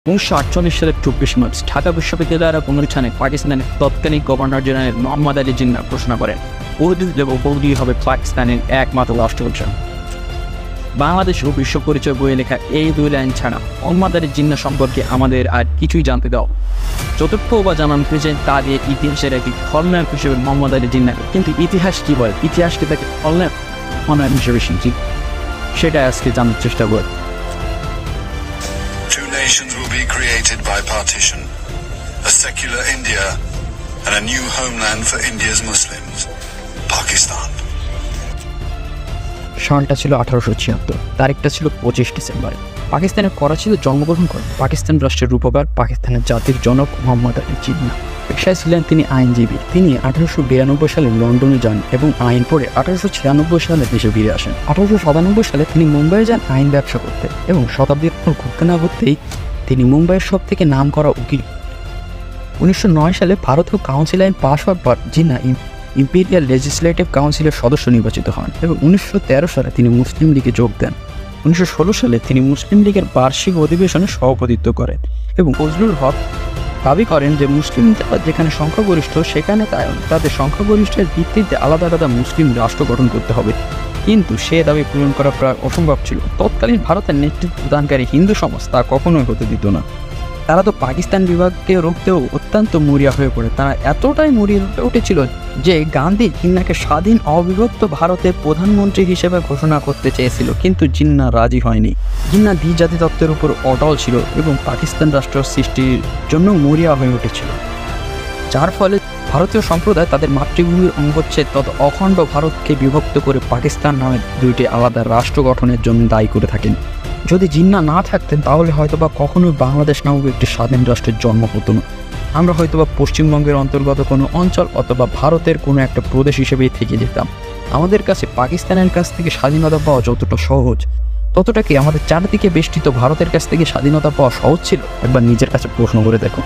1948 সালের 24 মার্চ ঢাকা বিশ্ববিদ্যালয়ের অনুষ্ঠানে পাকিস্তানের তৎকালীন গভর্নর জেনারেল মোহাম্মদ আলী জিন্নাহ ঘোষণা করেন উর্দু এবং উর্দু হবে পাকিস্তানের একমাত্র রাষ্ট্রভাষা। বাংলাদেশ ও বিশ্ব পরিচয় বইয়ে লেখা এই দুই লাইন ছাড়া মোহাম্মদ আলী জিন্নাহ সম্পর্কে আমাদের আর কিছুই জানতে দাও। চতুর্থ বা জানান পেয়েছেন তা দিয়ে ইতিহাসের একটি খলনায়ক হিসেবে মোহাম্মদ আলী জিন্নাহকে। কিন্তু ইতিহাস কি বলে? ইতিহাসকে তাকে খলনায়ক হিসেবে শিখছি, সেটা আজকে জানার চেষ্টা করি। Two nations will be created by partition, a secular India and a new homeland for India's Muslims, Pakistan. সালটা ছিল 1876, তারিখটা ছিল 25 ডিসেম্বর। পাকিস্তানের করাচিতে জন্মগ্রহণ করেন পাকিস্তান রাষ্ট্রের রূপকার, পাকিস্তানের জাতির জনক মোহাম্মদ আলী জিন্নাহ। পেশায় ছিলেন তিনি আইনজীবী। তিনি 1892 সালে লন্ডনে যান এবং আইন পড়ে 1896 সালে দেশে ফিরে আসেন। 1897 সালে তিনি মুম্বাই যান আইন ব্যবসা করতে এবং শতাব্দীর পর ঘুরতে না ঘুরতেই তিনি মুম্বাইয়ের সব থেকে নাম করা উকিল। 1909 সালে ভারতীয় কাউন্সিল আইন পাশ হওয়ার পর জিন্নাহ ইম্পেরিয়াল লেজিসলেটিভ কাউন্সিলের সদস্য নির্বাচিত হন এবং 1913 সালে তিনি মুসলিম লীগে যোগ দেন। 1916 সালে তিনি মুসলিম লীগের বার্ষিক অধিবেশনে সভাপতিত্ব করেন এবং ফজলুল হক দাবি করেন যে মুসলিম যেখানে সংখ্যাগরিষ্ঠ সেখানে তাদের সংখ্যাগরিষ্ঠের ভিত্তিতে আলাদা আলাদা মুসলিম রাষ্ট্র গঠন করতে হবে, কিন্তু সে দাবি পূরণ করা প্রায় অসম্ভব ছিল। তৎকালীন ভারতের নেতৃত্ব প্রদানকারী হিন্দু সমাজ তা কখনোই হতে দিত না। তারা তো পাকিস্তান বিভাগকে রুখতেও অত্যন্ত মরিয়া হয়ে পড়ে। তারা এতটাই মরিয়া হয়ে উঠেছিল যে গান্ধী জিন্নাহকে স্বাধীন অবিভক্ত ভারতের প্রধানমন্ত্রী হিসেবে ঘোষণা করতে চেয়েছিল, কিন্তু জিন্নাহ রাজি হয়নি। জিন্নাহ দ্বিজাতি তত্ত্বের উপর অটল ছিল এবং পাকিস্তান রাষ্ট্র সৃষ্টির জন্য মরিয়া হয়ে উঠেছিল, যার ফলে ভারতীয় সম্প্রদায় তাদের মাতৃভূমির অঙ্গচ্ছেদ তথা অখণ্ড ভারতকে বিভক্ত করে পাকিস্তান নামে দুইটি আলাদা রাষ্ট্র গঠনের জন্য দায়ী করে থাকেন। যদি জিন্নাহ না থাকতেন তাহলে হয়তোবা কখনোই বাংলাদেশ নামক একটি স্বাধীন রাষ্ট্রের জন্ম হতো না। আমরা হয়তোবা পশ্চিমবঙ্গের অন্তর্গত কোনো অঞ্চল অথবা ভারতের কোনো একটা প্রদেশ হিসেবেই থেকে যেতাম। আমাদের কাছে পাকিস্তানের কাছ থেকে স্বাধীনতা পাওয়া যতটা সহজ, ততটা কি আমাদের চারদিকে বেষ্টিত ভারতের কাছ থেকে স্বাধীনতা পাওয়া সহজ ছিল? একবার নিজের কাছে প্রশ্ন করে দেখো।